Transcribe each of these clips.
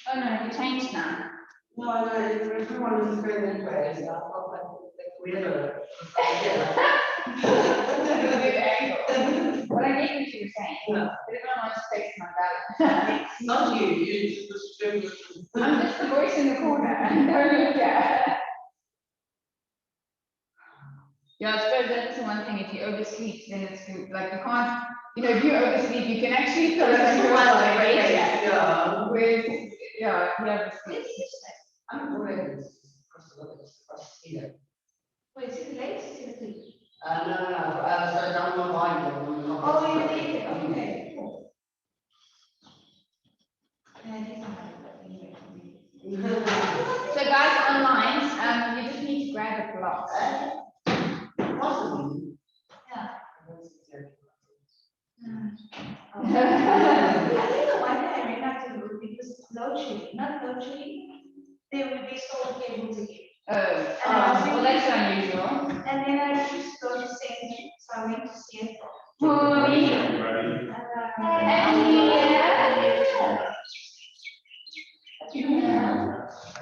Oh no, you changed now. No, everyone is very anyway, so I felt like we had a Well, I get what you were saying. No. Everyone wants to face my balance. Not you just doing I'm just the voice in the corner. Don't look at. Yeah, I suppose that's the one thing. If you oversleep, then it's good. Like you can't, if you oversleep, you can actually feel like you're like, yeah. Whereas, yeah, if you oversleep. I'm already across here. Wait, is it the legs? Is it the feet? No, so down my line. Oh, you did it. Okay. So guys, online, you just need to grab a block. Possibly. Yeah. I think the one that I read out to group, it was load shedding, not load shedding. They would be sold cables again. Well, that's unusual. And then I just go to Sage, so I went to see it. Morning.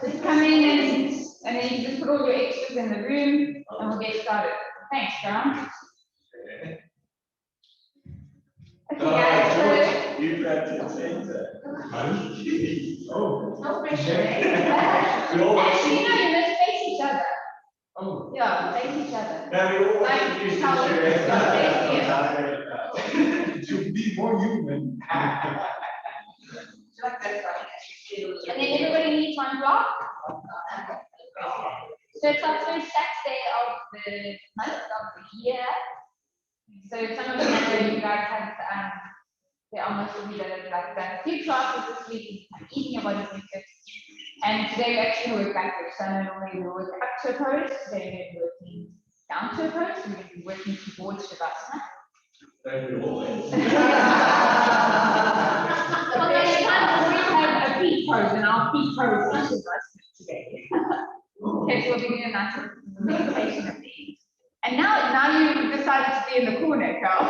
Just come in and then you just put all your extras in the room and we'll get started. Thanks, John. Okay, guys, so You grabbed your center. Oh. No pressure, eh? actually, you must face each other. Oh. Yeah, face each other. Now we all Like, want to use how- to be more human. And then everybody needs one block. So it's our first Saturday of the month of the year. So some of them know you guys have they almost will be like that. A few classes this week, eating your body focus. And today we actually work backwards. So normally we work up to a pose. Today we're working down to a pose. We're going to be working towards savasana. Don't we always? Well, next time we have a peak pose, and I'll peak pose each of us today. Okay, so we'll be doing a nice meditation of these. And now you decided to be in the corner, Carl. I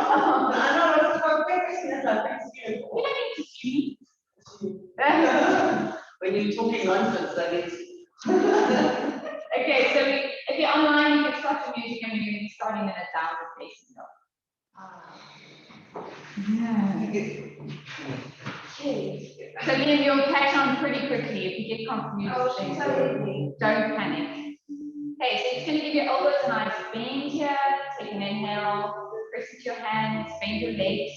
know, it's for purpose, You don't need to see me. when you're talking nonsense, that is. Okay, so if you're online, you can start the music and you're going to be starting in a downward facing dog. So many of you will catch on pretty quickly if you get confused. Don't panic. Okay, so it's going to give your elbows a nice bend here. Take an inhale, press into your hands, bend your legs.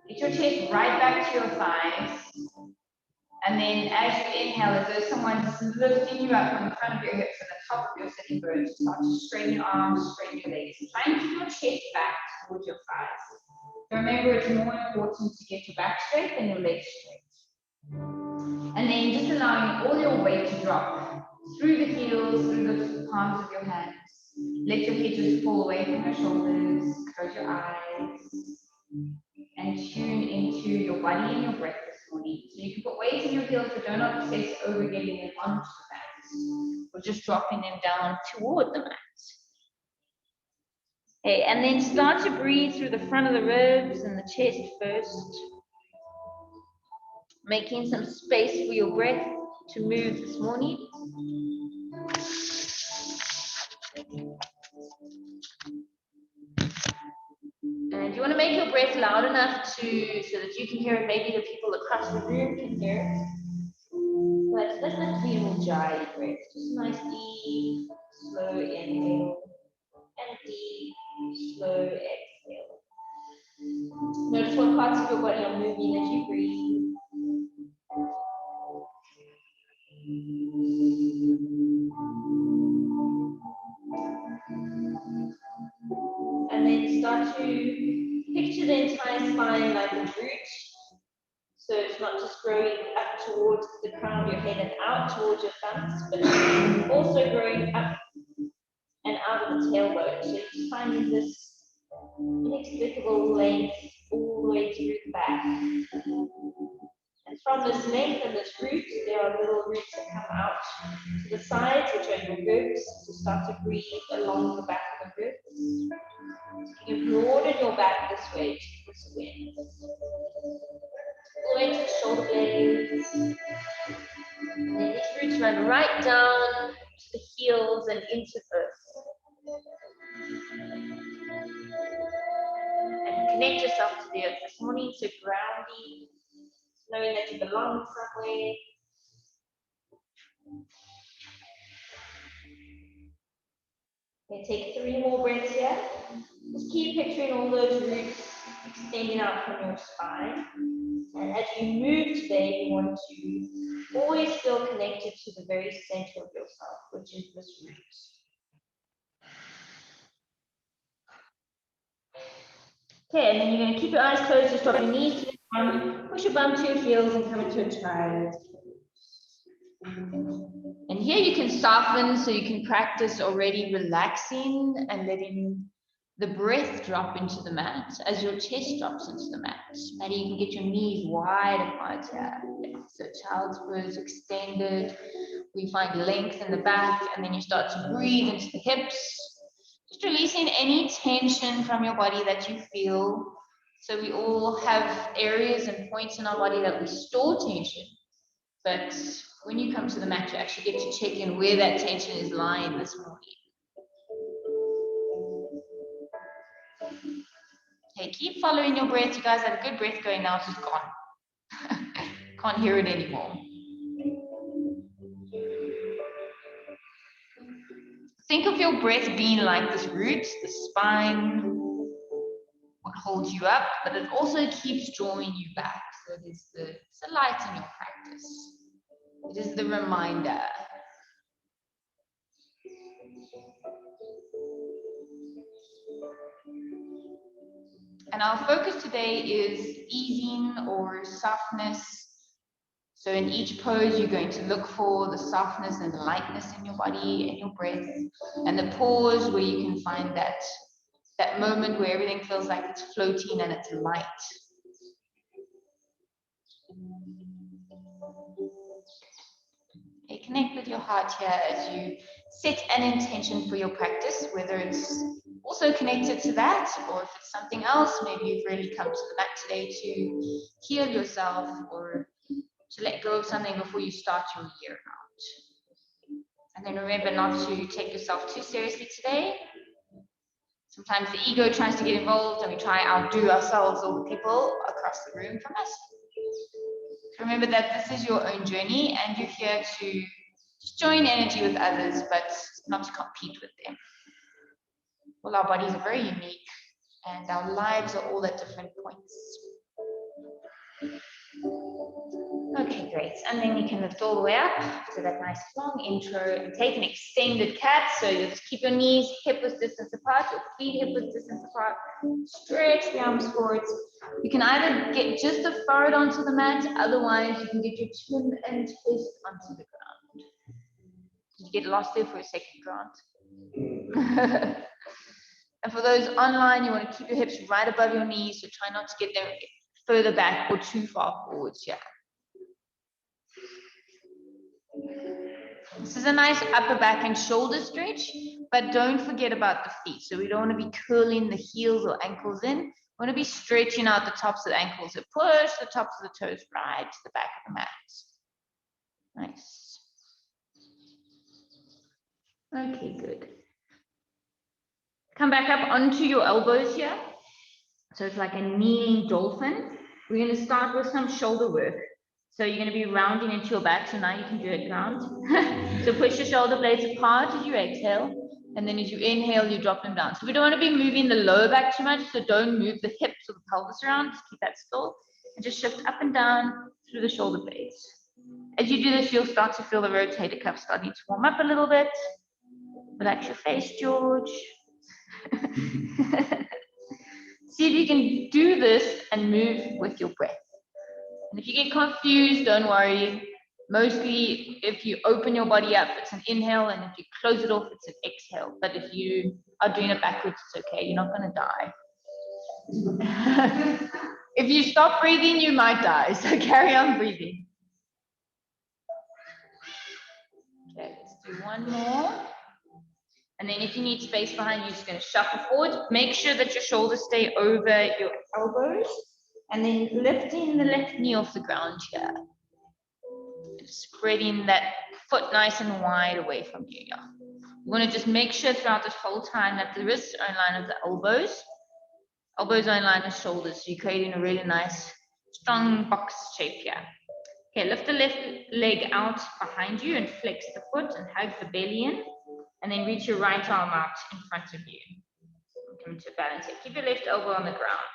Get your chest right back to your thighs. And then as you inhale, as though someone's lifting you up from the front of your hips and the top of your sitting bones, start to straighten your arms, straighten your legs. Try and keep your chest back towards your thighs. Remember, it's more important to get your back straight than your legs straight. And then just allowing all your weight to drop through the heels, through the palms of your hands. Let your head just fall away from your shoulders. Close your eyes. And tune into your body and your breath this morning. So you can put weights in your heels, but don't obsess over getting them onto the mat. Or just dropping them down toward the mat. Okay, and then start to breathe through the front of the ribs and the chest first. Making some space for your breath to move this morning. And you want to make your breath loud enough so that you can hear it. Maybe the people across the room can hear it. But it doesn't have to be an ujjayi breath. Just a nice deep, slow inhale and deep, slow exhale. Notice what parts of your body are moving as you breathe. And then start to picture the entire spine like a root. So it's not just growing up towards the crown of your head and out towards your thumbs, but also growing up and out of the tailbone. So you're just finding this inexplicable length all the way through the back. And from this length and this root, there are little roots that come out to the sides, which are your ribs, to start to breathe along the back of the ribs. You broaden your back this way to this awareness. way to the shoulder blades. And then these roots run right down to the heels and into earth. And connect yourself to the earth this morning, so grounding, knowing that you belong somewhere. Okay, take 3 more breaths here. Just keep picturing all those roots extending out from your spine. And as you move today, you want to always feel connected to the very center of yourself, which is this root. Okay, and then you're going to keep your eyes closed, just drop your knees to the ground, push your bum to your heels and come into a child. And here you can soften, so you can practice already relaxing and letting the breath drop into the mat as your chest drops into the mat. Maybe you can get your knees wide apart here. Yeah. So child's pose extended. We find length in the back, and then you start to breathe into the hips. Just releasing any tension from your body that you feel. So we all have areas and points in our body that we store tension. But when you come to the mat, you actually get to check in where that tension is lying this morning. Okay, keep following your breath. You guys have a good breath going now. It's just gone. Can't hear it anymore. Think of your breath being like this root, the spine, what holds you up, but it also keeps drawing you back. So it's the light in your practice. It is the reminder. And our focus today is easing or softness. So in each pose, you're going to look for the softness and the lightness in your body and your breath, and the pause where you can find that moment where everything feels like it's floating and it's light. Okay, connect with your heart here as you set an intention for your practice, whether it's also connected to that, or if it's something else. Maybe you've really come to the mat today to heal yourself or to let go of something before you start your year out. And then remember not to take yourself too seriously today. Sometimes the ego tries to get involved and we try to outdo ourselves or the people across the room from us. So remember that this is your own journey and you're here to just join energy with others, but not to compete with them. Well, our bodies are very unique and our lives are all at different points. Okay, great. And then you can lift all the way up to that nice long intro and take an extended cat. So you just keep your knees hip width distance apart, your feet hip width distance apart. Stretch the arms forwards. You can either get just a forehead onto the mat, otherwise you can get your chin and chest onto the ground. Did you get lost there for a second, Grant? And for those online, you want to keep your hips right above your knees, so try not to get them further back or too far forwards here. This is a nice upper back and shoulder stretch, but don't forget about the feet. So we don't want to be curling the heels or ankles in. We want to be stretching out the tops of the ankles. So push the tops of the toes right to the back of the mat. Nice. Okay, good. Come back up onto your elbows here. So it's like a kneeling dolphin. We're going to start with some shoulder work. So you're going to be rounding into your back. So now you can do it round. So push your shoulder blades apart as you exhale. And then as you inhale, you drop them down. So we don't want to be moving the lower back too much. So don't move the hips or the pelvis around. Just keep that still. And just shift up and down through the shoulder blades. As you do this, you'll start to feel the rotator cuff starting to warm up a little bit. Relax your face, George. See if you can do this and move with your breath. And if you get confused, don't worry. Mostly, if you open your body up, it's an inhale, and if you close it off, it's an exhale. But if you are doing it backwards, it's okay. You're not going to die. If you stop breathing, you might die. So carry on breathing. Okay, let's do one more. And then if you need space behind you, you're just going to shuffle forward. Make sure that your shoulders stay over your elbows. And then lifting the left knee off the ground here. Spreading that foot nice and wide away from you. Yeah. You want to just make sure throughout this whole time that the wrists are in line with the elbows. Elbows are in line with shoulders. So you're creating a really nice, strong box shape here. Okay, lift the left leg out behind you and flex the foot and hug the belly in. And then reach your right arm out in front of you. Come into balance here. Keep your left elbow on the ground.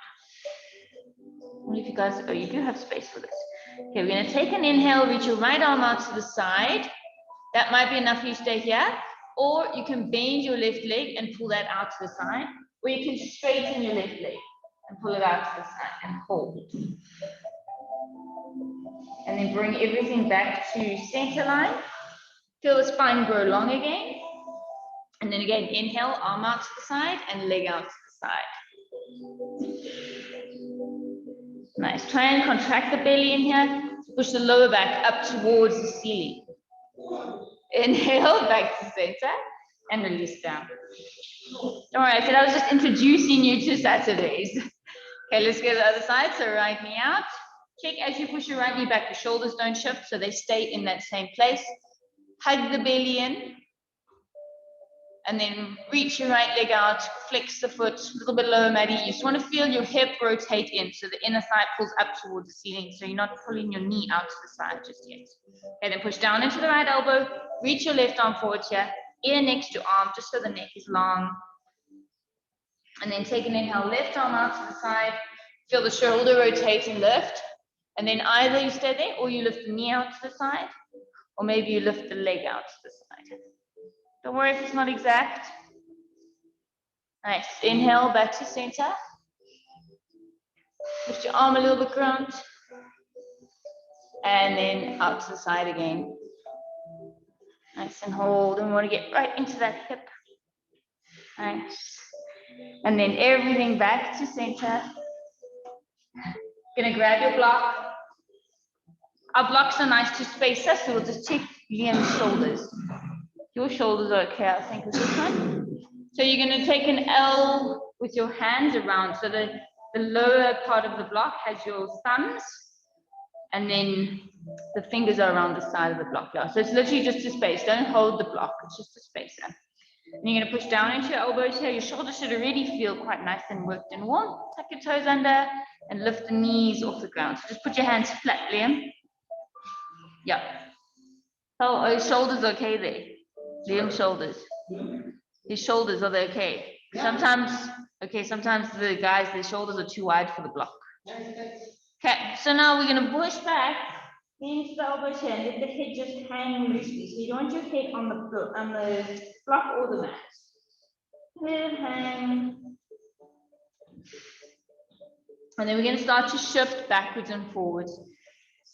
What if you guys, oh, you do have space for this. Okay, we're going to take an inhale, reach your right arm out to the side. That might be enough for you to stay here. Or you can bend your left leg and pull that out to the side. Or you can straighten your left leg and pull it out to the side and hold. And then bring everything back to center line. Feel the spine grow long again. And then again, inhale, arm out to the side and leg out to the side. Nice. Try and contract the belly in here. Push the lower back up towards the ceiling. Inhale, back to center and release down. All right, so I was just introducing you to Saturdays. Okay, let's go to the other side. So right knee out. Check as you push your right knee back, the shoulders don't shift, so they stay in that same place. Hug the belly in. And then reach your right leg out, flex the foot, a little bit lower, Maddie. You just want to feel your hip rotate in, so the inner thigh pulls up towards the ceiling, so you're not pulling your knee out to the side just yet. Okay, then push down into the right elbow, reach your left arm forward here, ear next to arm, just so the neck is long. And then take an inhale, left arm out to the side, feel the shoulder rotate and lift. And then either you stay there, or you lift the knee out to the side, or maybe you lift the leg out to the side. Don't worry if it's not exact. Nice. Inhale, back to center. Lift your arm a little bit ground. And then out to the side again. Nice, and hold. And we want to get right into that hip. Nice. And then everything back to center. Gonna grab your block. Our blocks are nice to space us, so we'll just check Liam's shoulders. Your shoulders are okay, I think, with this one. So you're going to take an L with your hands around. So the lower part of the block has your thumbs, and then the fingers are around the side of the block. Yeah. So it's literally just a space. Don't hold the block. It's just a spacer. And you're going to push down into your elbows here. Your shoulders should already feel quite nice and worked and warm. Tuck your toes under and lift the knees off the ground. So just put your hands flat, Liam. Yeah. Oh, his shoulders okay there. Liam's shoulders. His shoulders, are they okay? Sometimes the guys, their shoulders are too wide for the block. Okay, so now we're going to push back into the elbows here and let the head just hang loosely. So you don't want your head on the block or the mat. Let it hang. And then we're going to start to shift backwards and forwards.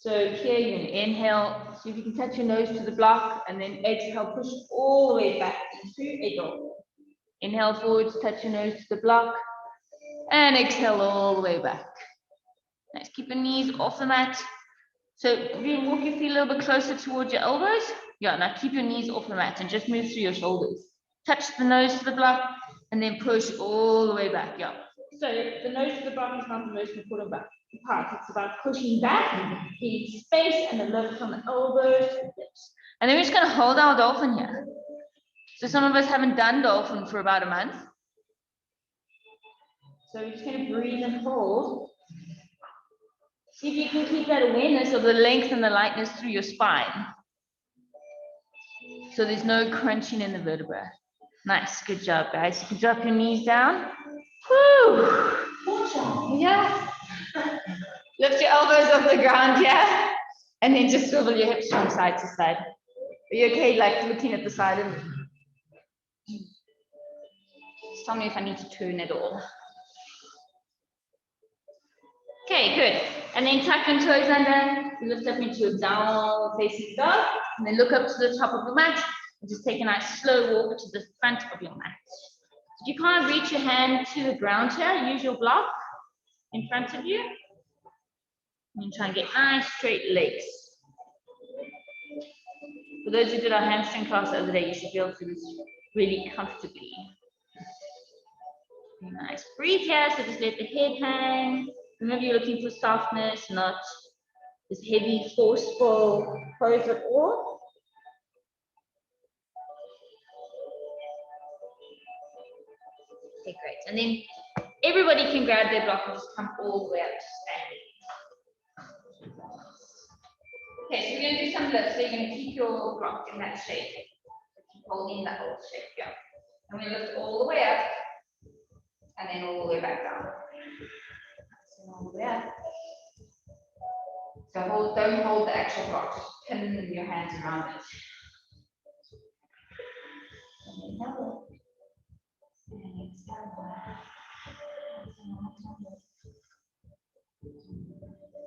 So here you're going to inhale, see if you can touch your nose to the block, and then exhale, push all the way back into a dog. Inhale forwards, touch your nose to the block, and exhale all the way back. Nice, keep your knees off the mat. So walk your feet a little bit closer towards your elbows. Yeah, now keep your knees off the mat and just move through your shoulders. Touch the nose to the block, and then push all the way back, yeah. So the nose to the block is not the most important part. It's about pushing back, getting space, and the lift from the elbows to the hips. And then we're just going to hold our dolphin here. So some of us haven't done dolphin for about a month. So we're just going to breathe and hold. See if you can keep that awareness of the length and the lightness through your spine. So there's no crunching in the vertebra. Nice, good job, guys. You can drop your knees down. Woo! Yeah. Lift your elbows off the ground, yeah? And then just swivel your hips from side to side. Are you okay, like looking at the side of me? Just tell me if I need to turn at all. Okay, good. And then tuck your toes under, lift up into a downward facing dog, and then look up to the top of the mat, and just take a nice slow walk to the front of your mat. If you can't reach your hand to the ground here, use your block in front of you. And try and get nice straight legs. For those who did our hamstring class the other day, you should be able to do this really comfortably. Nice. Breathe here, so just let the head hang. Remember, you're looking for softness, not this heavy, forceful pose at all. Okay, great. And then everybody can grab their block and just come all the way up to standing. Okay, so we're going to do some lifts. So you're going to keep your block in that shape. Keep holding that old shape here. And we lift all the way up and then all the way back down. So all the way up. So don't hold the actual block, just pin your hands around it. And inhale. And exhale.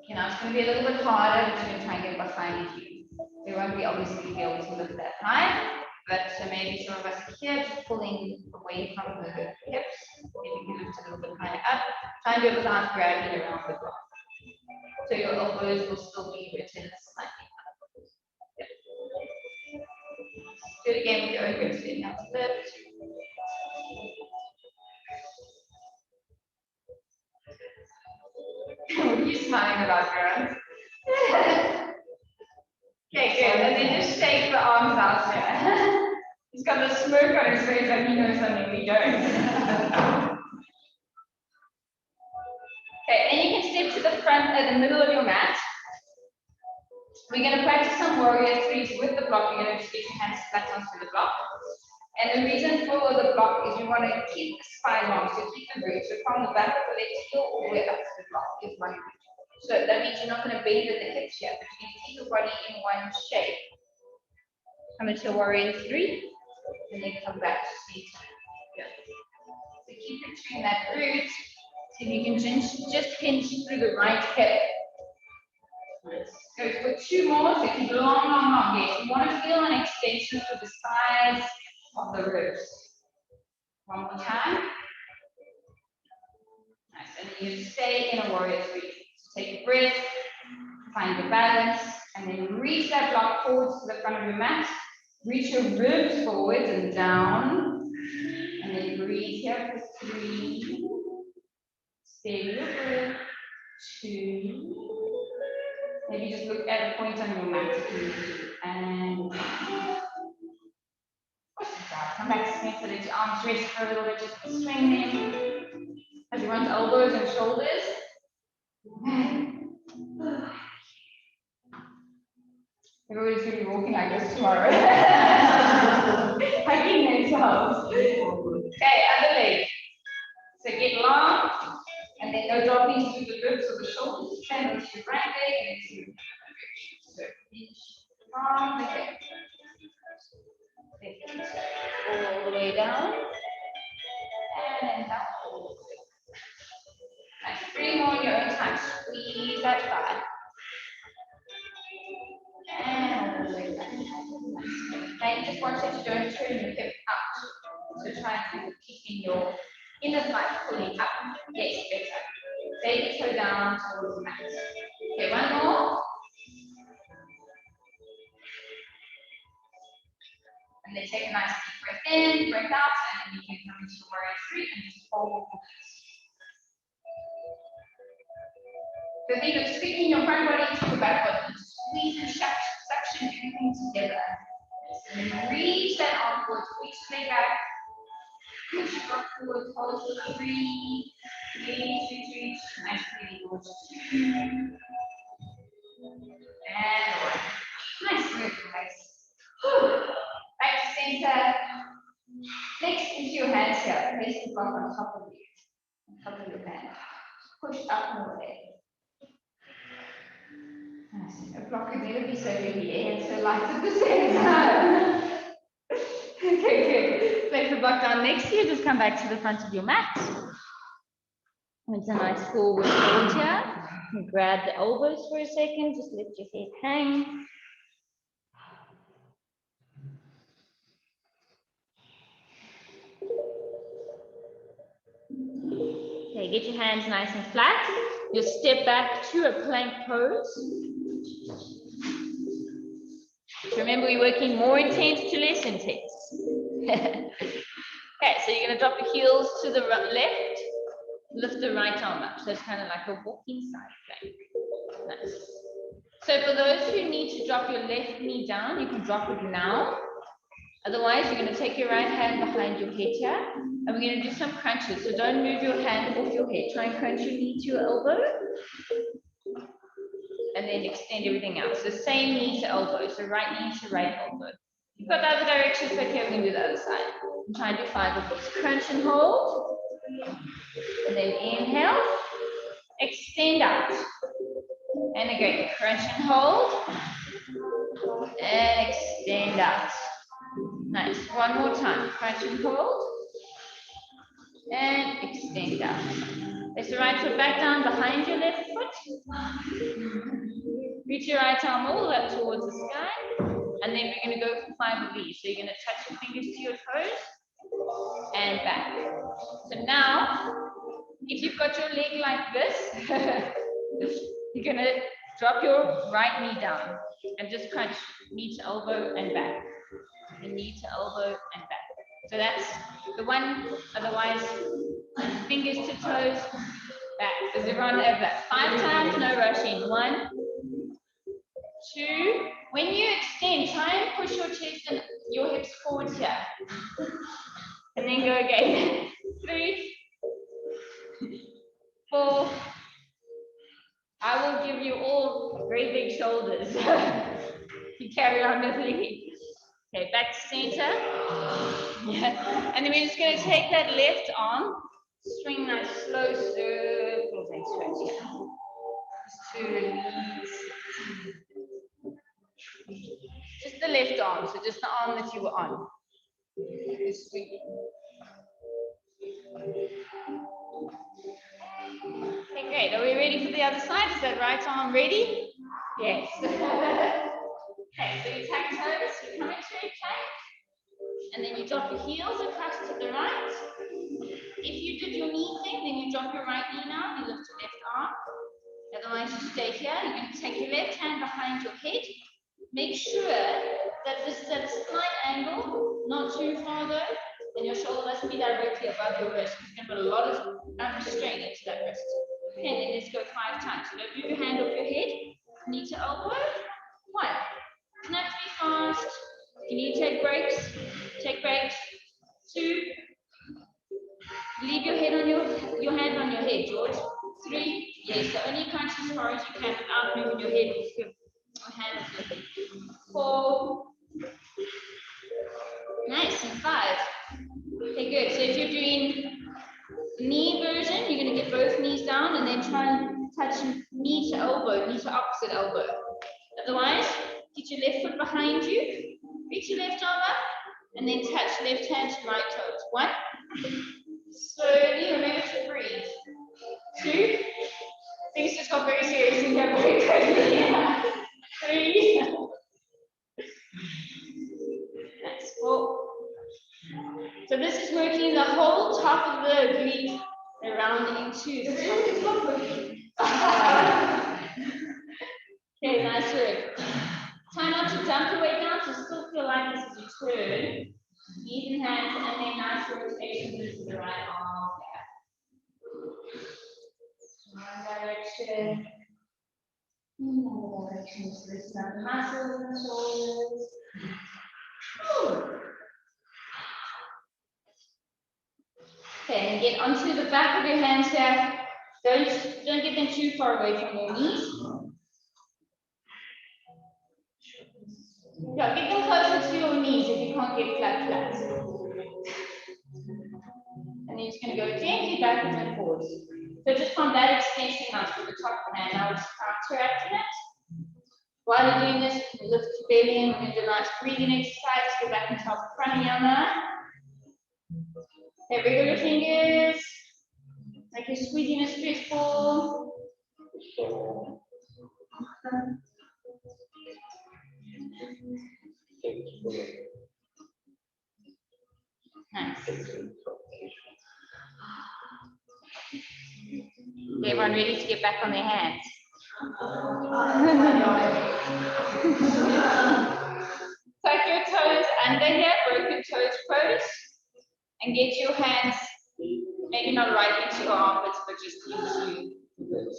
Okay, now it's going to be a little bit harder, but you're going to try and get behind you. We won't be obviously be able to lift that high, but maybe some of us here just pulling away from the hips. Maybe you can lift a little bit higher up. Try and do it without grabbing around the block. So your elbows will still be written slightly up. Yep. Do it again with your own grip, so now to lift. What are you smiling about, girls? Okay, good. And then just shake the arms out there. He's got the smirk on his face like he knows something we don't. Okay, and you can step to the front at the middle of your mat. We're going to practice some warrior threes with the block. You're going to just get your hands flat onto the block. And the reason for the block is you want to keep the spine long, so keep the root. So from the back of the legs heel all the way up to the block is one root. So that means you're not going to bend at the hips here, but you can keep your body in one shape. Come into warrior three, and then come back to seated. Yeah. So keep picturing that root. So you can just hinge through the right hip. Nice. Go for two more. So keep long, long, long. Yes, you want to feel an extension to the sides of the ribs. One more time. Nice. And then you stay in a warrior three. So take a breath, find your balance, and then reach that block forwards to the front of your mat. Reach your ribs forwards and down. And then breathe here for 3. Stay your breath. 2. Maybe just look at a point on your mat if you need to. And come back to center, let your arms rest for a little bit, just swing them. Everyone's elbows and shoulders. Everybody's going to be walking like this tomorrow. Hugging themselves. Okay, other leg. So get long, and then no dropping through the ribs or the shoulders. Stand onto your right leg and into your left leg. So inch from the hip. All the way down. And down. Nice. 3 more in your own time. Squeeze that thigh. And all the way back. Now you just want that you don't turn your hip out. So try and keep keeping your inner thigh pulling up. Yes, better. Take your toe down towards the mat. Okay, one more. And then take a nice deep breath in, breath out, and then you can come into warrior three and just hold. So think of squeezing your front body into your back body. Squeeze and suction everything together. And then reach that arm forward, reach the leg back. Push your arm forward, hold for 3. Reach. Nice breathing towards 2. And 1. Nice move, guys. Back to center. Next, into your hands here. Place the block on top of you. On top of your hand. Push up and away. Nice. A block could never be so heavy and so light at the same time. Okay, good. Place the block down next to you. Just come back to the front of your mat. It's a nice forward fold here. You grab the elbows for a second. Just let your head hang. Okay, get your hands nice and flat. You'll step back to a plank pose. So remember, we're working more intense to less intense. Okay, so you're going to drop your heels to the left. lift the right arm up. So it's kind of like a walking side plank. Nice. So for those who need to drop your left knee down, you can drop it now. Otherwise, you're going to take your right hand behind your head here, and we're going to do some crunches. So don't move your hand off your head. Try and crunch your knee to your elbow, and then extend everything out. So same knee to elbow. So right knee to right elbow. You've got the other direction, so okay, we're going to do the other side. And try and do 5 of these. Crunch and hold, and then inhale, extend out, and again, crunch and hold, and extend out. Nice. One more time. Crunch and hold. And extend out. Place the right foot back down behind your left foot. Reach your right arm all the way up towards the sky. And then we're going to go for 5 of these. So you're going to touch your fingers to your toes and back. So now, if you've got your leg like this, you're going to drop your right knee down and just crunch knee to elbow and back. And knee to elbow and back. So that's the one, otherwise, fingers to toes, back. Does everyone have that? 5 times, no rushing. 1, 2. When you extend, try and push your chest and your hips forward here. And then go again. 3, 4. I will give you all great big shoulders. You carry on with me. Okay, back to center. Yeah. And then we're just going to take that left arm, string nice slow circles into it. Yeah. Just to release. Just the left arm, so just the arm that you were on. Just swing. Okay, great. Are we ready for the other side? Is that right arm ready? Yes. Okay, so you tap toes, you come into a plank, and then you drop your heels across to the right. If you did your knee thing, then you drop your right knee now, you lift your left arm. Otherwise, you stay here. You're going to take your left hand behind your head. Make sure that this is at a slight angle, not too far though, and your shoulder must be directly above your wrist. You're going to put a lot of strain into that wrist. Okay, and then let's go 5 times. So don't move your hand off your head. Knee to elbow. 1. Doesn't have to be fast. If you need to take breaks, take breaks. 2. Leave your head on your hand on your head, George. 3. Yes, so only crunch as far as you can without moving your head off your hand off your head. 4. Nice, and 5. Okay, good. So if you're doing knee version, you're going to get both knees down and then try and touch knee to elbow, knee to opposite elbow. Otherwise, get your left foot behind you, reach your left arm up, and then touch left hand to right toes. 1. Slowly, remember to breathe. 2. Things just got very serious in here very quickly. 3. Nice. 4. So this is working the whole top of the oblique around into the top of the Okay, nice work. Try not to dump your weight down, so still feel like this as you turn. Knees and hands, and then nice rotation into the right arm. One direction. Another direction. So loosen up the muscles in the shoulders. Okay, and get onto the back of your hands here. Don't get them too far away from your knees. Yeah, get them closer to your knees if you can't get flat. And then you're just going to go gently backwards and forwards. So just from that extension out to the top of the hand, now we're just counteracting it. While you're doing this, you can lift your belly and we're going to do a nice breathing exercise. Go back and top pranayama. Okay, wiggle your fingers. Like you're squeezing a stress ball. Nice. Everyone ready to get back on their hands? Tuck your toes under here, broken toes first, and get your hands maybe not right into your armpits, but transfer just into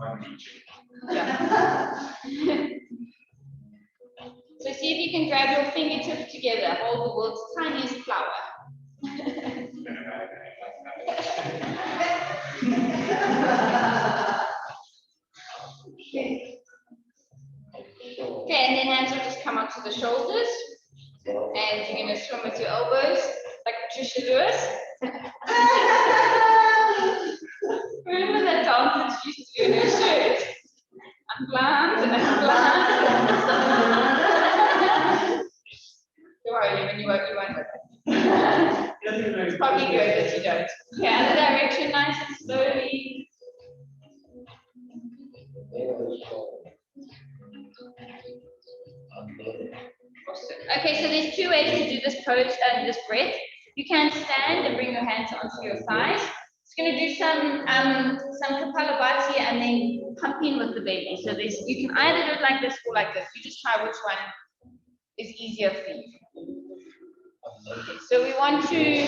I'm reaching. yeah. So see if you can grab your fingertips together, hold the world's tiniest flower. Okay, and then hands will just come up to the shoulders. And you're going to swim with your elbows, like Patricia Lewis. Remember that dance that she used to do in her shirt? Unplanned and unplanned. Don't worry, when you won't with it. It's probably good that you don't. Okay, other direction, nice and slowly. Awesome. Okay, so there's two ways to do this pose and this breath. You can stand and bring your hands onto your thighs. It's going to do some Kapalabhati and then pump in with the belly. So there's, you can either do it like this or like this. You just try which one is easier for you. Okay, so we want to,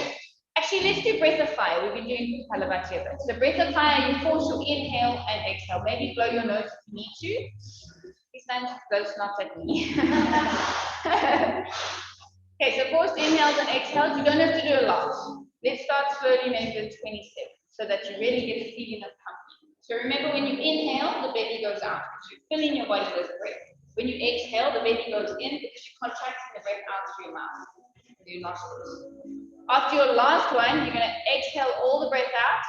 actually let's do breath of fire. We've been doing Kapalabhati a bit. So breath of fire, you force your inhale and exhale. Maybe blow your nose if you need to. Please stand close, not at me. Okay, so forced inhales and exhales, you don't have to do a lot. Let's start slowly, maybe with 27, so that you really get a feeling of pumping. So remember, when you inhale, the belly goes out, because you're filling your body with breath. When you exhale, the belly goes in, because you're contracting the breath out through your mouth, through your nostrils. After your last one, you're going to exhale all the breath out.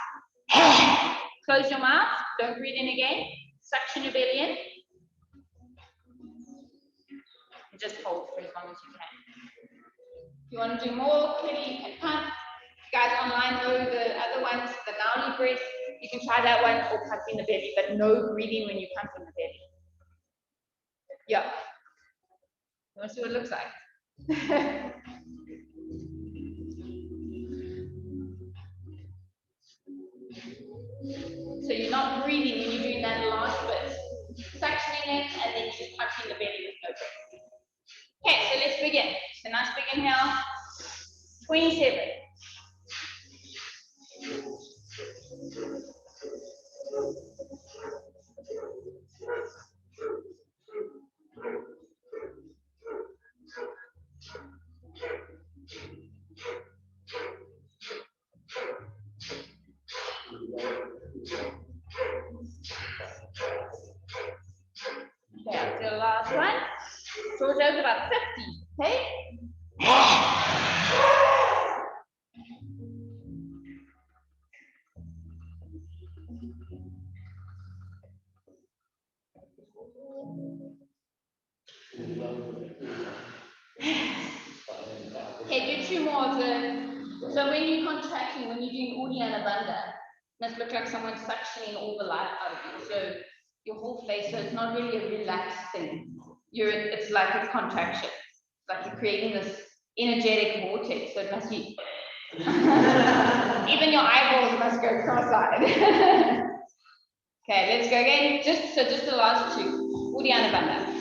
Close your mouth, don't breathe in again. Suction your belly in. And just hold for as long as you can. If you want to do more, clearly you can pump. You guys online know the other ones, the Nauli breath. You can try that one or pump in the belly, but no breathing when you pump in the belly. Yeah. You want to see what it looks like? So you're not breathing when you're doing that last bit. Suctioning it, and then you just punch in the belly with no breath. Okay, so let's begin. So nice big inhale. 27. Okay, the last one. Short out about 50. Okay? Okay, do two more of the. So when you're contracting, when you're doing Uddiyana Bandha, it must look like someone's suctioning all the life out of you. So your whole face, so it's not really a relaxed thing. It's like a contraction. It's like you're creating this energetic vortex. So it must be. Even your eyeballs must go cross-eyed. Okay, let's go again. Just the last two. Uddiyana Bandha.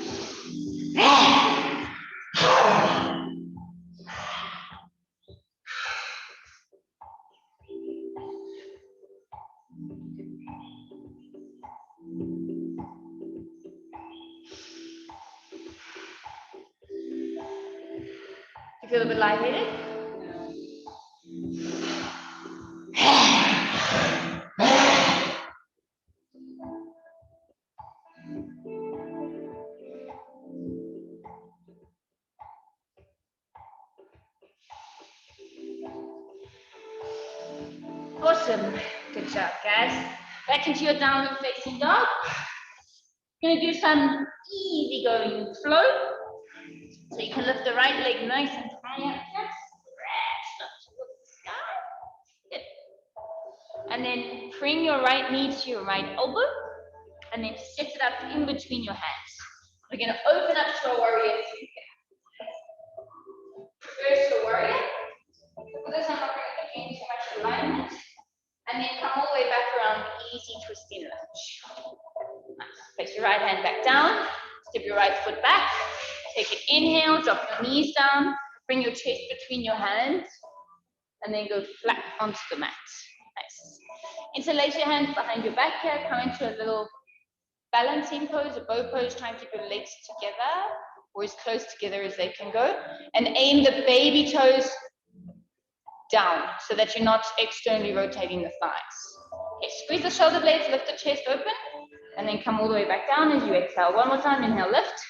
You feel a bit lightheaded? Awesome. Good job, guys. Back into your downward facing dog. Gonna do some easy going flow. So you can lift the right leg nice and high up. Stretch up towards the sky. Good. And then bring your right knee to your right elbow. And then set it up in between your hands. We're gonna open up to a warrior two here. First a warrior. For this, I'm not going to do too much alignment. And then come all the way back around, easy twisting lunge. Nice. Place your right hand back down, step your right foot back, take an inhale, drop your knees down, bring your chest between your hands, and then go flat onto the mat. Nice. Interlace your hands behind your back here, come into a little balancing pose, a bow pose, try and keep your legs together, or as close together as they can go, and aim the baby toes down so that you're not externally rotating the thighs. Okay, squeeze the shoulder blades, lift the chest open, and then come all the way back down as you exhale. One more time, inhale, lift,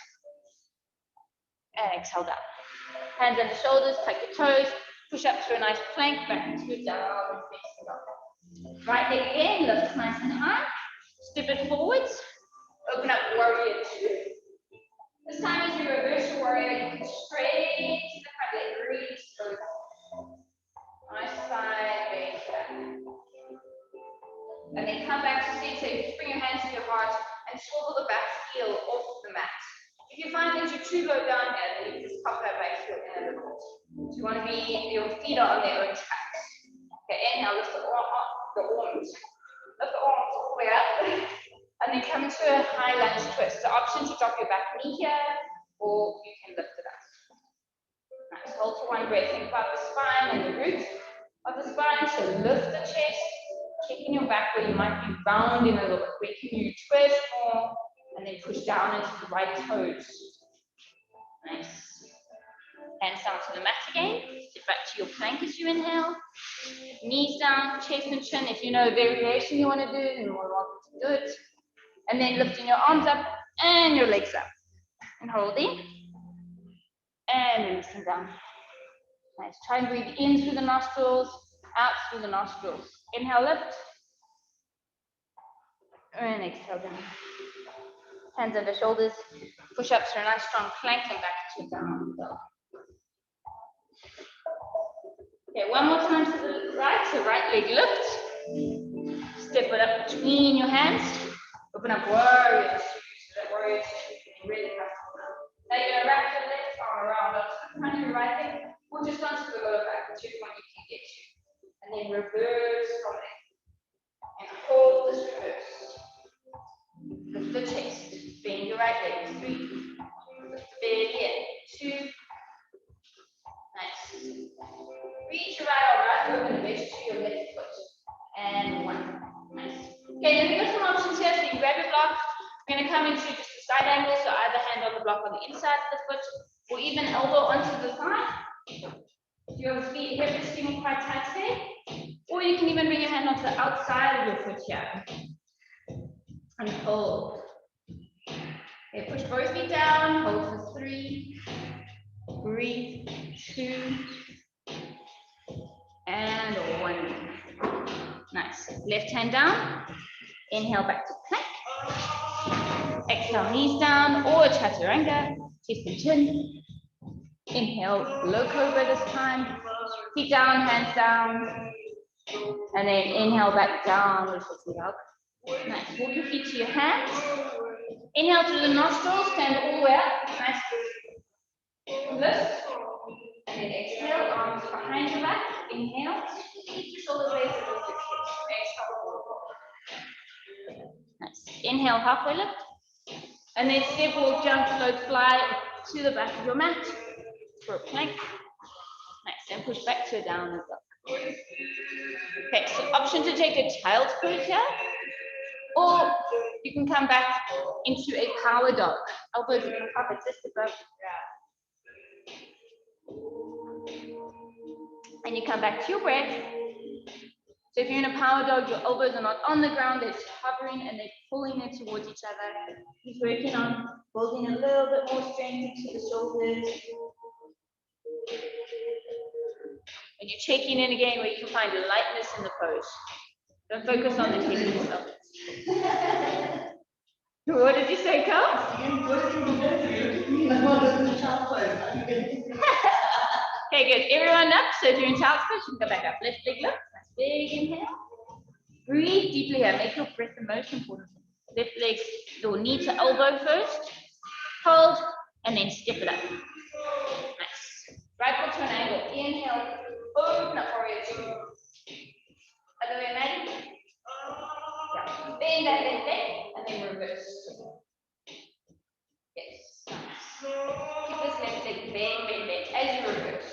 and exhale down. Hands under shoulders, tuck your toes, push up through a nice plank, back into down, facing up. Right leg again, lift nice and high, step it forwards, open up warrior two. This time as you reverse your warrior, you can straight to the front leg, really slow down. Nice side bend back. And then come back to seat, so you just bring your hands to your heart and swivel the back heel off the mat. If you find that you're too low down here, then you can just pop that back heel in a little bit. So you want to be, your feet are on their own tracks. Okay, inhale, lift the arms. Lift the arms all the way up. And then come into a high lunge twist. The option to drop your back knee here, or you can lift it up. Nice, hold for one breath. Think about the spine and the root of the spine. So lift the chest, kicking your back where you might be rounding a little bit. Where can you twist more, and then push down into the right toes. Nice. Hands down to the mat again. Sit back to your plank as you inhale. Knees down, chest and chin. If you know a variation you want to do, then you're more welcome to do it. And then lifting your arms up and your legs up. And holding. And releasing down. Nice. Try and breathe in through the nostrils, out through the nostrils. Inhale, lift. And exhale down. Hands under shoulders. Push up to a nice strong plank and back to down dog. Okay, one more time to the right. So right leg lift. Step it up between your hands. Open up warrior two. So that warrior two can really comfortable. Now you're gonna wrap your left arm around onto the front of your right leg, or just onto the lower back, whichever one you can get to. And then reverse from there. And hold this reverse. Lift the chest. Bend your right leg. 3. Lift the belly in. 2. Nice. Reach your right arm right over the base to your left foot. And 1. Nice. Okay, then we've got some options here. So you grab your block. We're going to come into just a side angle. So either hand on the block on the inside of the foot, or even elbow onto the thigh. If your feet, hip is feeling quite tight today. Or you can even bring your hand onto the outside of your foot here. And hold. Okay, push both feet down. Hold for 3. Breathe. 2. And 1. Nice. Left hand down. Inhale back to plank. Exhale, knees down or chaturanga. Chest and chin. Inhale, low cobra this time. Feet down, hands down. And then inhale back down with the dog. Nice. Walk your feet to your hands. Inhale through the nostrils, stand all the way up. Nice. Lift. And then exhale, arms behind your back. Inhale. Shoulder blades and lift your chest. Exhale. Nice. Inhale, halfway lift. And then step, walk, jump, float, fly to the back of your mat for a plank. Nice. And push back to a downward dog. Okay, so option to take a child's pose here. Or you can come back into a power dog. Elbows in the carpet just above the ground. And you come back to your breath. So if you're in a power dog, your elbows are not on the ground, they're just hovering and they're pulling it towards each other. He's working on building a little bit more strength into the shoulders. And you're checking in again where you can find lightness in the pose. Don't focus on the heaviness of it. What did you say, Carl? Okay, good. Everyone up. So if you're in child's pose, you can go back up. Left leg lift. Nice big inhale. Breathe deeply here. Make your breath the most important. Left leg, your knee to elbow first. Hold, and then step it up. Nice. Right foot to an angle. Inhale. Open up warrior two. Other way, Maddie. Yeah. Bend that left leg, and then reverse. Yes. Nice. Keep this left leg bend, bend, bend as you reverse.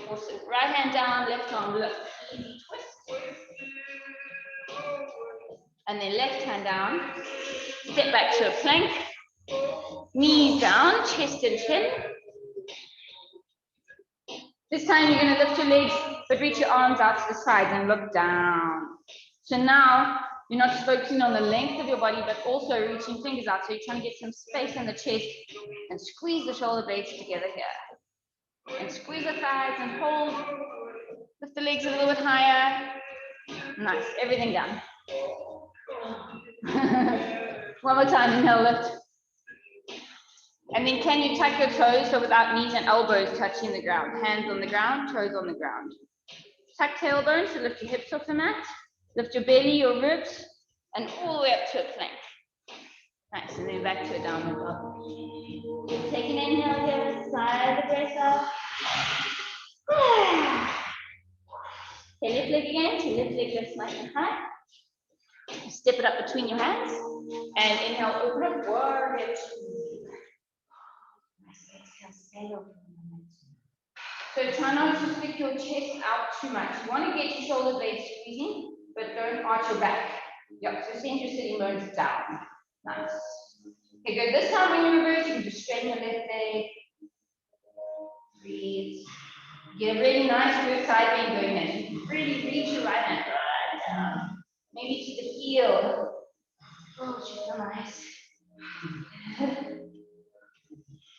Awesome. Right hand down, left arm lift. Easy twist. And then left hand down. Step back to a plank. Knees down, chest and chin. This time you're going to lift your legs, but reach your arms out to the sides and look down. So now you're not just focusing on the length of your body, but also reaching fingers out. So you're trying to get some space in the chest and squeeze the shoulder blades together here. And squeeze the thighs and hold. Lift the legs a little bit higher. Nice, everything down. One more time, inhale, lift. And then can you tuck your toes so without knees and elbows touching the ground? Hands on the ground, toes on the ground. Tuck tailbone, so lift your hips off the mat. Lift your belly, your ribs, and all the way up to a plank. Nice, and then back to a downward dog. Take an inhale here, slide the breath up. Okay, lift leg again, so lift leg lifts nice and high. Step it up between your hands. And inhale, open up, warrior two. So try not to stick your chest out too much. You want to get your shoulder blades squeezing, but don't arch your back. Yep, so send your sitting bones down. Nice. Okay, good. This time when you reverse, you can just straighten your left leg. Breathe. Get a really nice good side bend going here. You can really reach your right hand right down. Maybe to the heel. Oh, she's so nice.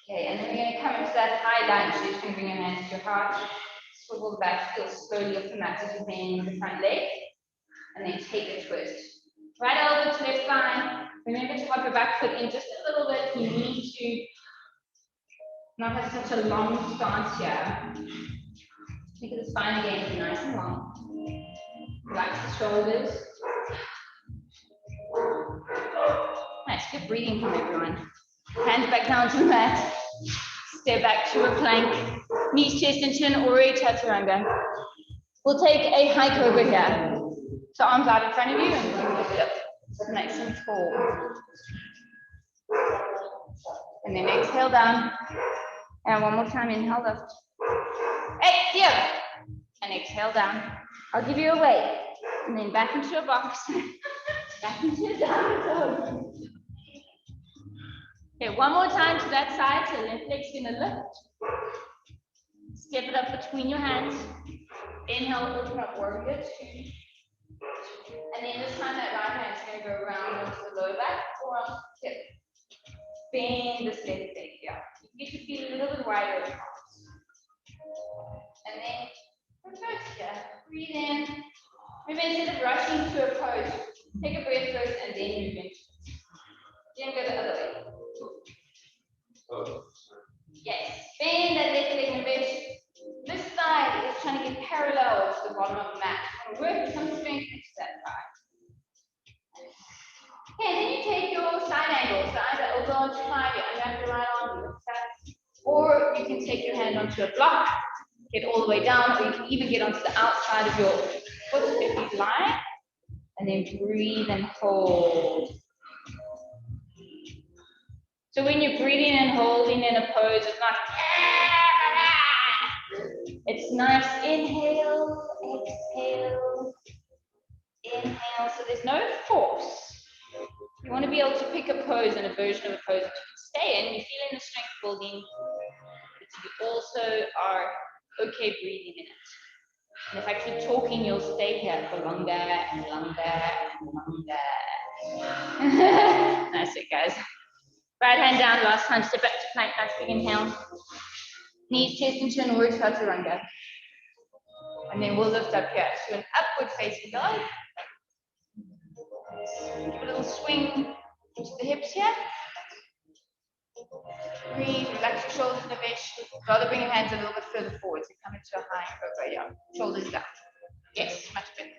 Okay, and then we're going to come into that high lunge. So you're just going to bring your hands to your heart, swivel the back heel slowly off the mat as you bend the front leg, and then take a twist. Right elbow to left spine. Remember to hop your back foot in just a little bit. You need to not have such a long stance here. Think of the spine again, nice and long. Relax the shoulders. Nice, good breathing from everyone. Hands back down to the mat. Step back to a plank. Knees, chest, and chin, or a chaturanga. We'll take a high cobra here. So arms out in front of you and lift up. Nice and tall. And then exhale down. And one more time, inhale, lift. Exhale. And exhale down. I'll give you a weight. And then back into a box. Back into a downward dog. Okay, one more time to that side. So left leg's gonna lift. Step it up between your hands. Inhale, open up, warrior two. And then this time that right hand's gonna go around onto the lower back or onto the hip. Bend this left leg here. You get your feet a little bit wider across. And then reverse here. Breathe in. Remember, instead of rushing to a pose, take a breath first and then move into it. Then go the other way. Yes. Bend that left leg and reverse. This side is trying to get parallel to the bottom of the mat. And work some strength into that side. Okay, and then you take your side angle. So either elbow onto thigh, you unwrap your right arm, lift that. Or you can take your hand onto a block, get all the way down, or you can even get onto the outside of your foot if you'd like. And then breathe and hold. So when you're breathing and holding in a pose, it's not, it's nice. Inhale, exhale, inhale. So there's no force. You want to be able to pick a pose and a version of a pose that you can stay in. You're feeling the strength building, but you also are okay breathing in it. And if I keep talking, you'll stay here for longer and longer and longer. That's it, guys. Right hand down, last time, step back to plank, nice big inhale. Knees, chest, and chin, or chaturanga. And then we'll lift up here to an upward facing dog. Give a little swing into the hips here. Breathe, relax your shoulders in the bench. Rather bring your hands a little bit further forward to come into a high cobra. Yeah, shoulders down. Yes, much better.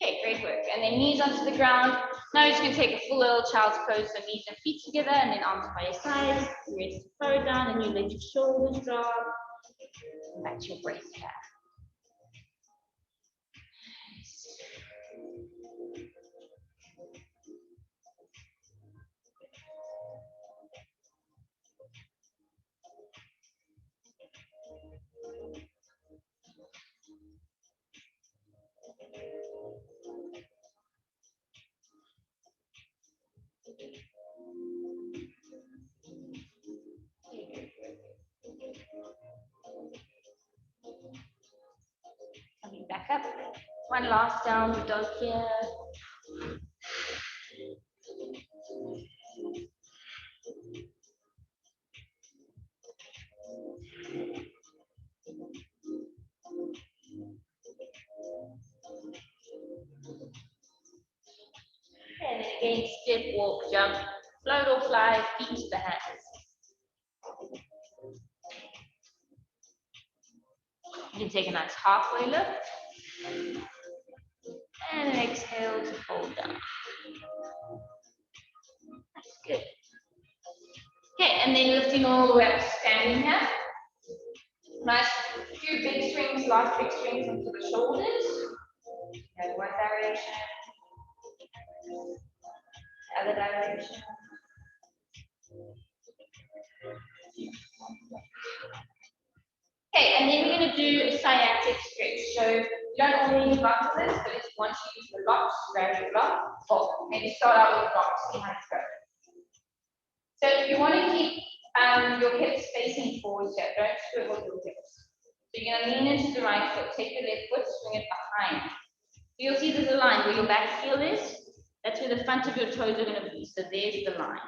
Okay, great work. And then knees onto the ground. Now you're just going to take a full little child's pose, so knees and feet together, and then arms by your sides. Rest the forward down, and you let your shoulders drop. Back to your breath here. One last downward dog here. And then again, step, walk, jump, float or fly, feet to the hands. You can take a nice halfway lift. And then exhale to fold down. That's good. Okay, and then lifting all the way up to standing here. Nice few big swings, last big swings into the shoulders. And one direction. Other direction. Okay, and then we're going to do a sciatic stretch. So you don't only need blocks for this, but if you want to use the blocks, grab your block. Well, maybe start out with the blocks, see how it's going. So if you want to keep your hips facing forwards here, don't swivel your hips. So you're going to lean into the right foot, take the left foot, swing it behind. You'll see there's a line where your back heel is. That's where the front of your toes are going to be. So there's the line.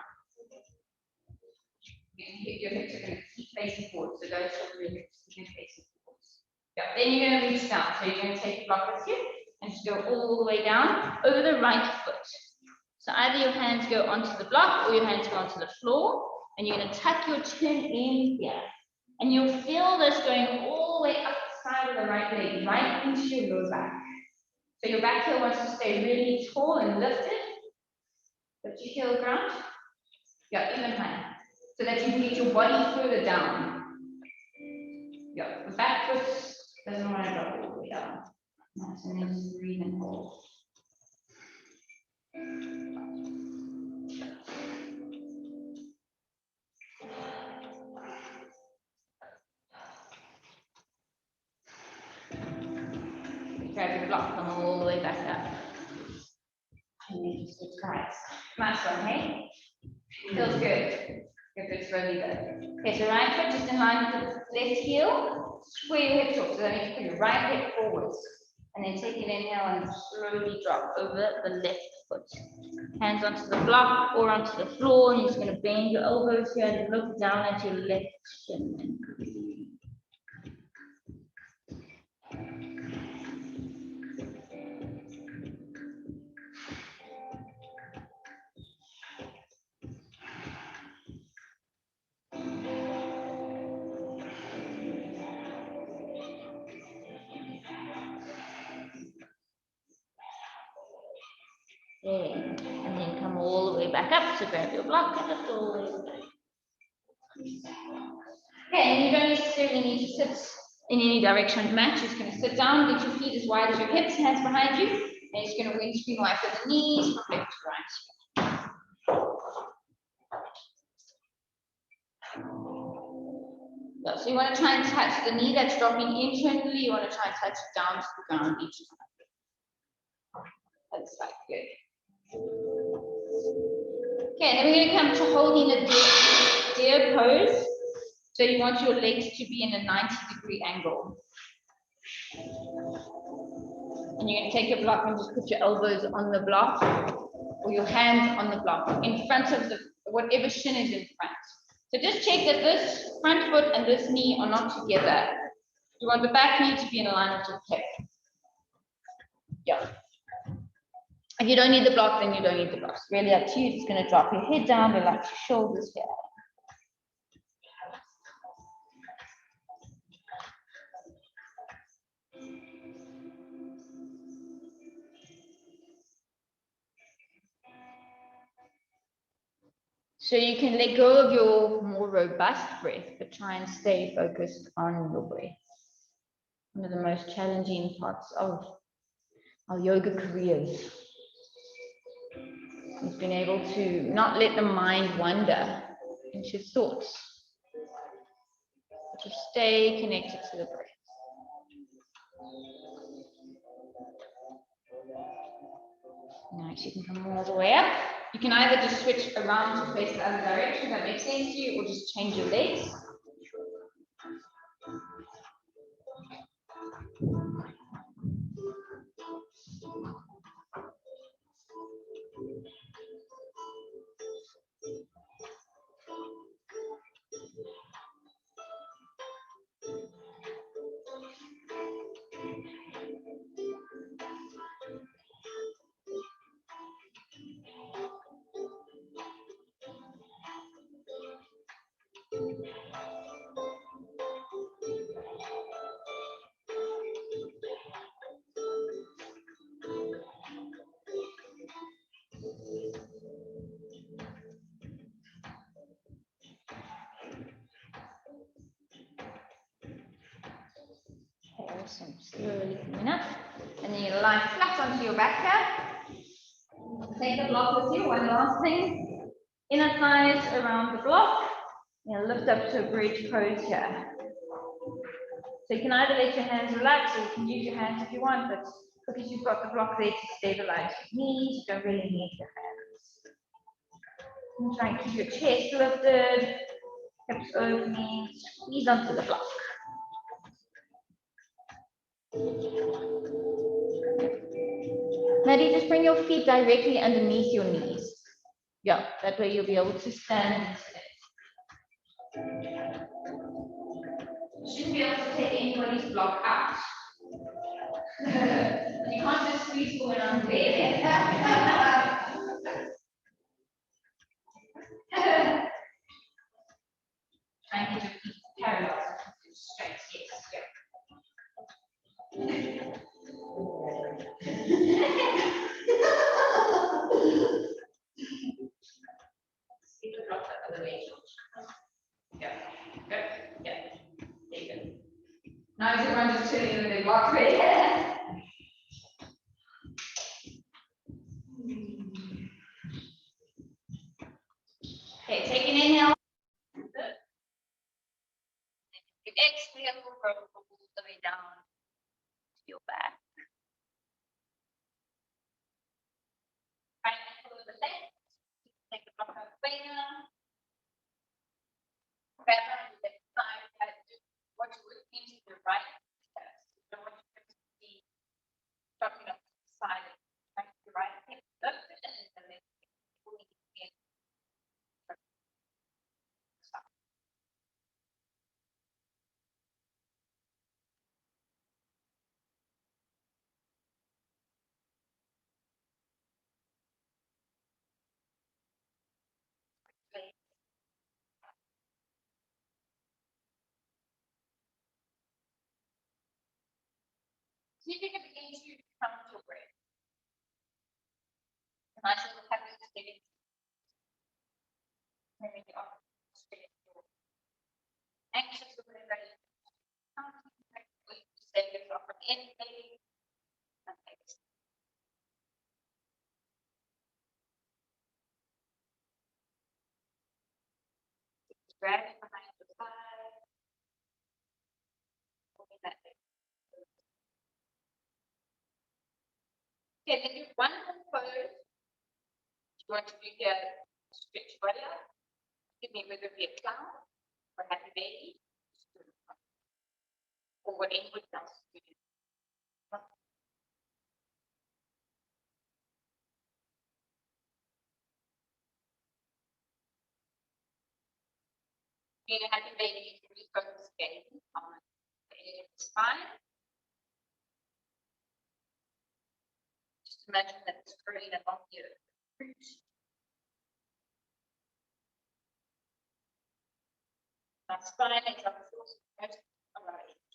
Your hips are going to keep facing forward. So don't swivel your hips, keep facing forwards. Yeah. Then you're going to reach down. So you're going to take the block with you and just go all the way down over the right foot. So either your hands go onto the block or your hands go onto the floor. And you're going to tuck your chin in here. And you'll feel this going all the way up the side of the right leg, right into your lower back. So your back heel wants to stay really tall and lifted. Lift your heel ground. Yeah, even higher. So that you can get your body further down. Yeah, the back foot doesn't want to drop all the way down. Nice, and then just breathe and hold. Grab your block, come all the way back up. And then just try it. Nice one, hey? Feels good. Good, it's really good. Okay, so right foot just in line with the left heel. Square your hips up, so that means put your right hip forwards. And then take an inhale and slowly drop over the left foot. Hands onto the block or onto the floor, and you're just going to bend your elbows here and look down at your left shin and breathe. Okay, and then come all the way back up. So grab your block and lift all the way back. Okay, and you don't necessarily need to sit in any direction on the mat. You're just going to sit down, get your feet as wide as your hips, hands behind you, and you're just going to windscreen wipe the knees from left to right. So you want to try and touch the knee that's dropping internally. You want to try and touch it down to the ground each time. That's like good. Okay, and then we're going to come to holding a deer pose. So you want your legs to be in a 90-degree angle. And you're going to take your block and just put your elbows on the block or your hands on the block in front of the whatever shin is in front. So just check that this front foot and this knee are not together. You want the back knee to be in line with your hip. Yeah. If you don't need the block, then you don't need the block. It's really up to you. Just going to drop your head down, relax your shoulders here. So you can let go of your more robust breath, but try and stay focused on your breath. One of the most challenging parts of our yoga careers is being able to not let the mind wander into thoughts, but to stay connected to the breath. Nice, you can come all the way up. You can either just switch around to face the other direction, that makes sense to you, or just change your legs. Nice and slowly coming up. And then you lie flat onto your back here. Take the block with you. One last thing. Inner thighs around the block. You lift up to a bridge pose here. So you can either let your hands relax or you can use your hands if you want, but because you've got the block there to stabilize your knees, you don't really need your hands. And try and keep your chest lifted, hips opening, squeeze onto the block. Maddie, just bring your feet directly underneath your knees. Yeah, that way you'll be able to stand. You shouldn't be able to take anybody's block out. You can't just squeeze going on there. Try and get your feet parallel, straight, yes, Keep the block the other way. Yeah, good, yeah, there you go. Now is everyone just chilling with their block ready? Okay, take an inhale. You exhale, roll all the way down to your back. Right ankle over the left. Take the block out finger. Grab on the left side. Watch what into the right. You don't want your hips to be dropping off to the side. Try the right hip up and then left hip pulling in. See if you can begin to count your breath. Nice little habit to get into. Maybe the arm straight forward. Anxious or ready. Counting practically to save yourself from inhaling and exhaling. Drag it behind the thigh. Moving that leg. Okay, then do one more pose. You want to do here, stretch body out. Give me whether it be a clown or happy baby, or what anybody else is doing. Being a happy baby, you can really focus again on the end of the spine. Just imagine that it's curling along your root. Our spine is our most aligned.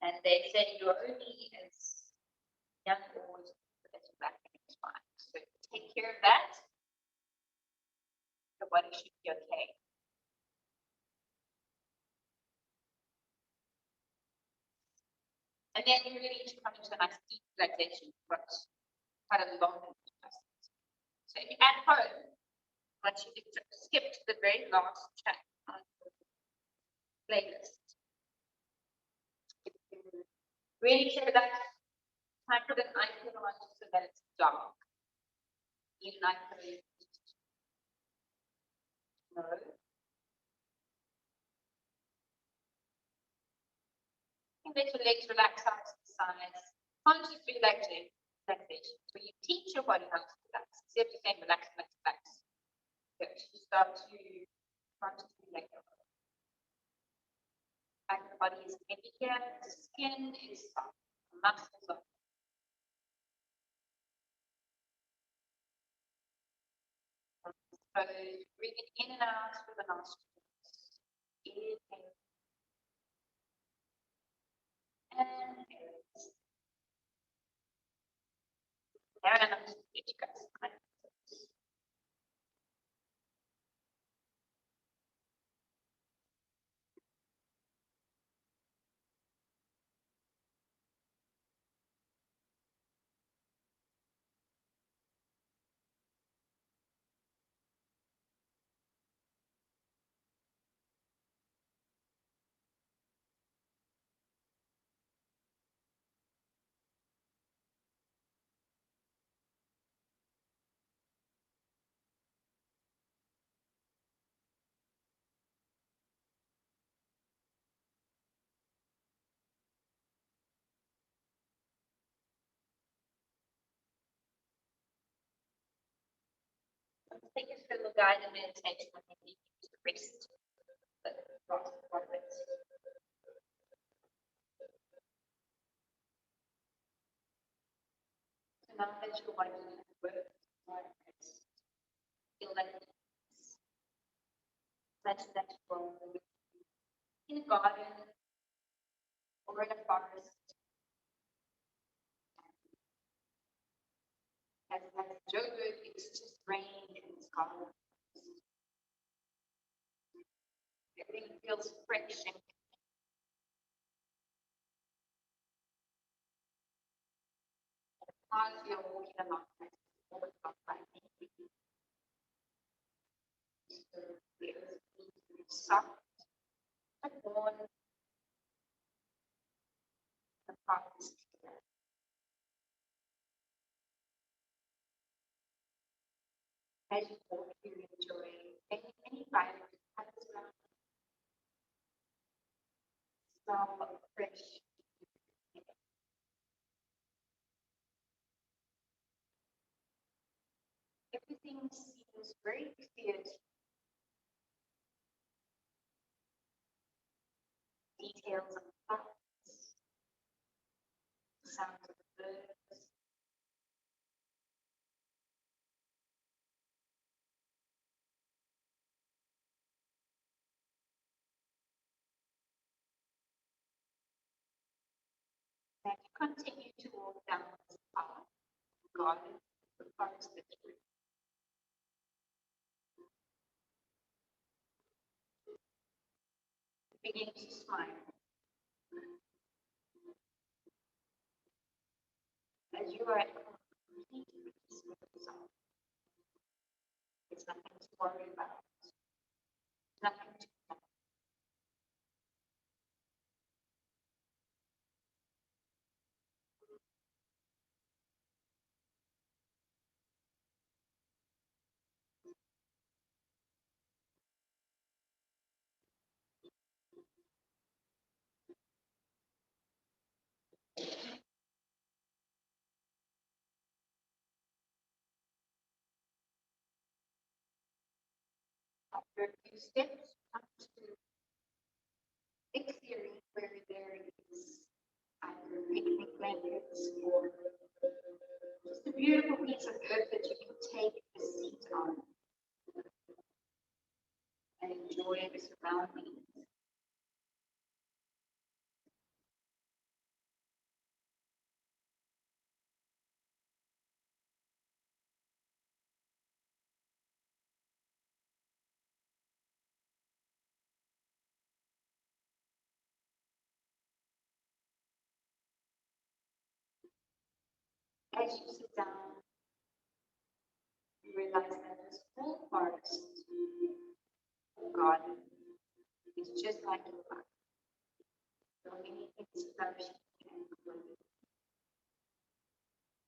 And they say you're only as young or as back in your spine. So take care of that. The body should be okay. And then you really need to come into a nice deep relaxation, but quite a long adjustment. So if you're at home, once you skip to the very last chat on the playlist, really share that time for the icon on so that it's dark. Even I could no. And let your legs relax out to the sides. Conscious relaxation. So you teach your body how to relax. Instead of saying relax, relax, relax. So you start to consciously let go. And the body is heavy here. The skin is soft. The muscles are. So breathing in and out through the nostrils. Inhale. And Take a little guided meditation and then leave you to rest. But not one of it. So now that you're wondering where feel like that from in a garden or in a forest. As Joe good, it's just rain and it's gone. Everything feels fresh and as you're walking along, all the stuff like soft, warm, the promise. As you walk, you enjoy any vibe that comes around. Smell fresh. Everything seems very clear. Details of clouds, sounds of birds. And you continue to walk down this path, garden, the forest that you're in. Begin to smile. As you are at complete peace with yourself. It's nothing to worry about. Nothing to after a few steps, come to a clearing where there is either picnic blankets or just a beautiful piece of earth that you can take a seat on and enjoy the surroundings. As you sit down, you realize that this whole forest or garden is just like a life. So many things flourishing and growing.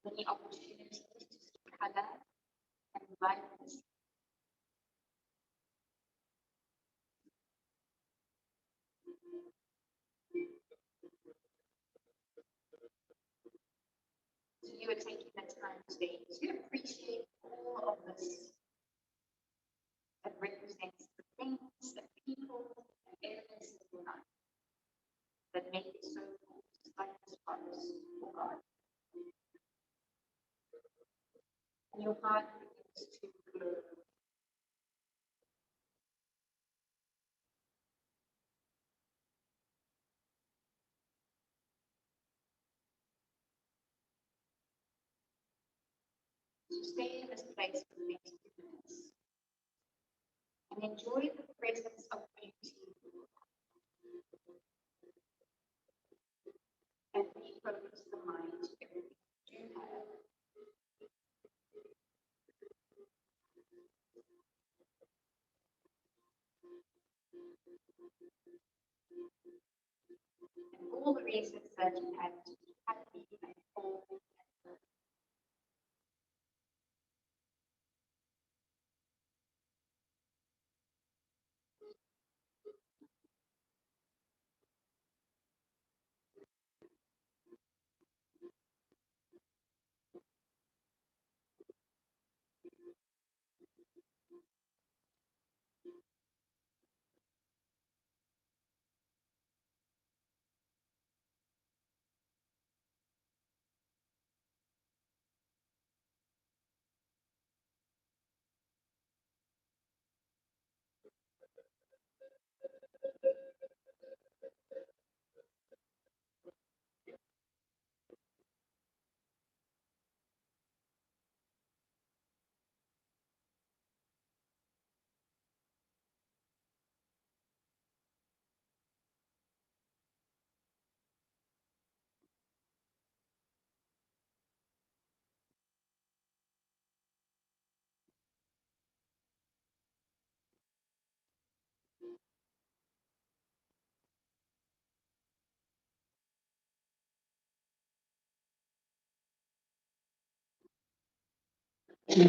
Many opportunities to see color and vibrancy. So you are taking the time today to appreciate all of this that represents the things, the people, and areas of your life that make it so cool, just like this forest or garden. And your heart begins to glow. So stay in this place for the next few minutes and enjoy the presence of beauty and refocus the mind to everything you have. And all the reasons that you have to be happy and whole. Come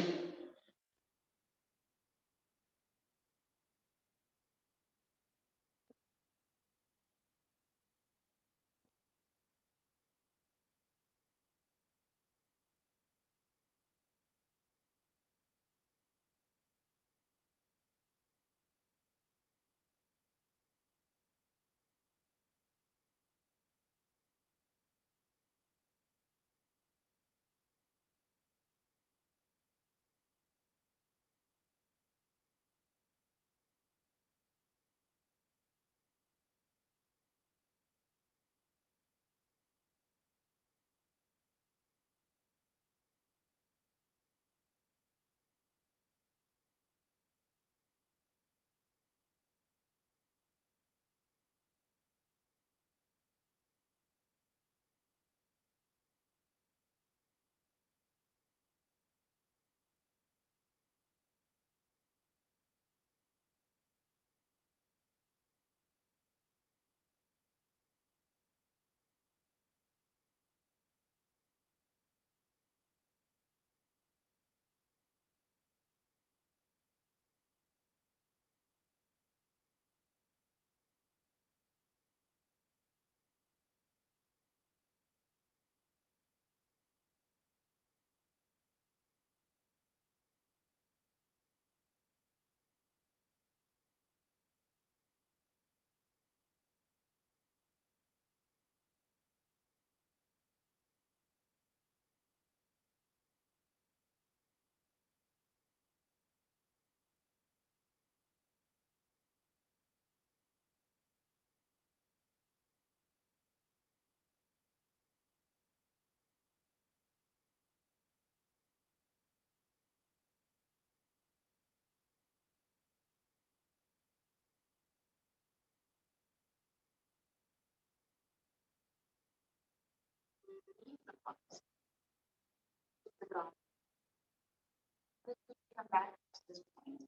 back to this point.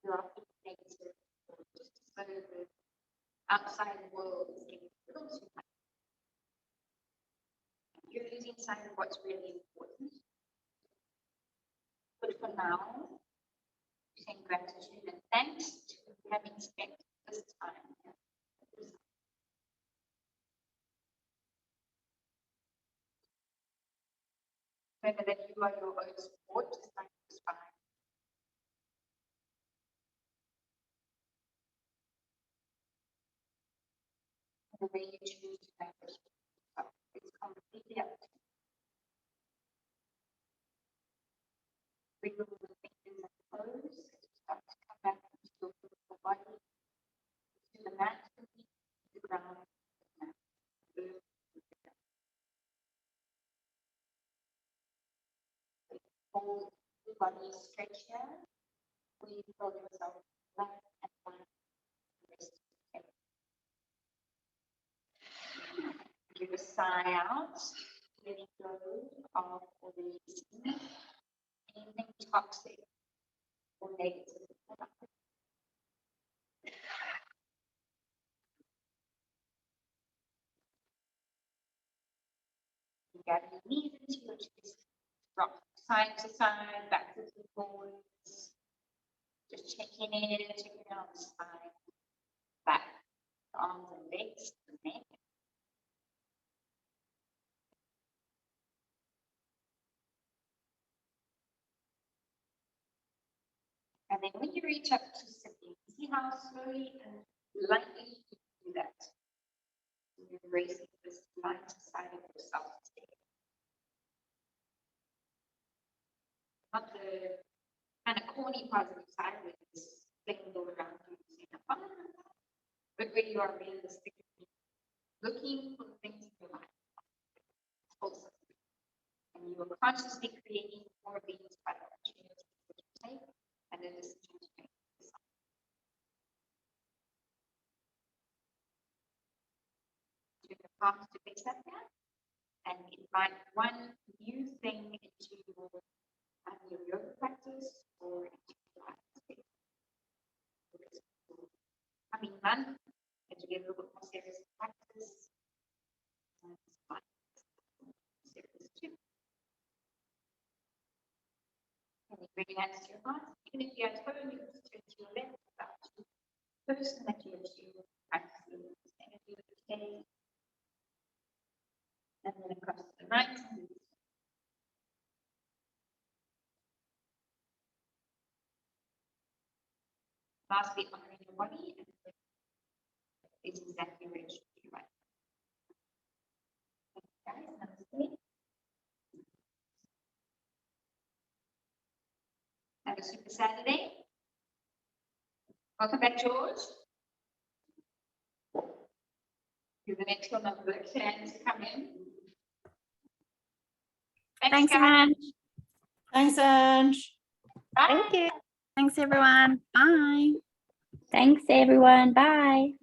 You're often negative, or just so the outside world is getting a little too much. You're losing sight of what's really important. But for now, saying gratitude and thanks to having spent this time here. Remember that you are your own support, just like the spine. And the way you choose to make this it's completely up to you. Wiggle the fingers and toes, start to come back into your physical body, to the mat, to the ground, the earth. Hold the body stretch here. We feel yourself left and right. Rest. Okay. Give a sigh out, letting go of or releasing anything toxic or negative. You got your knees into your chest, rock side to side, backwards and forwards. Just checking in, checking out the spine, back, the arms and legs, the neck. And then when you reach up to sitting, see how slowly and lightly you do that. You're embracing this light side of yourself today. Not the kind of corny positive side where it's flicking all around you and saying, "I'm fine," but where you are realistically looking for the things in your life. Also. And you are consciously creating more of these by the opportunities that you take and the decisions you make. Turn your palms to face up now and invite one new thing into your yoga practice or into your life. Coming month, as you get a little bit more serious practice, and it's fine. Serious too. your hands to your heart. Even if you're at home, you can just turn to your left, about the person that you're practicing energy with today. And then across to the right. Lastly, honoring your body and it's exactly where it should be right. Guys, namaste. Have a super Saturday. Welcome back, George. You're the next one on the left hand to come in. Thanks, guys. Ange. Thanks, Ange. Bye. Thank you. Thanks, everyone. Bye. Thanks, everyone. Bye.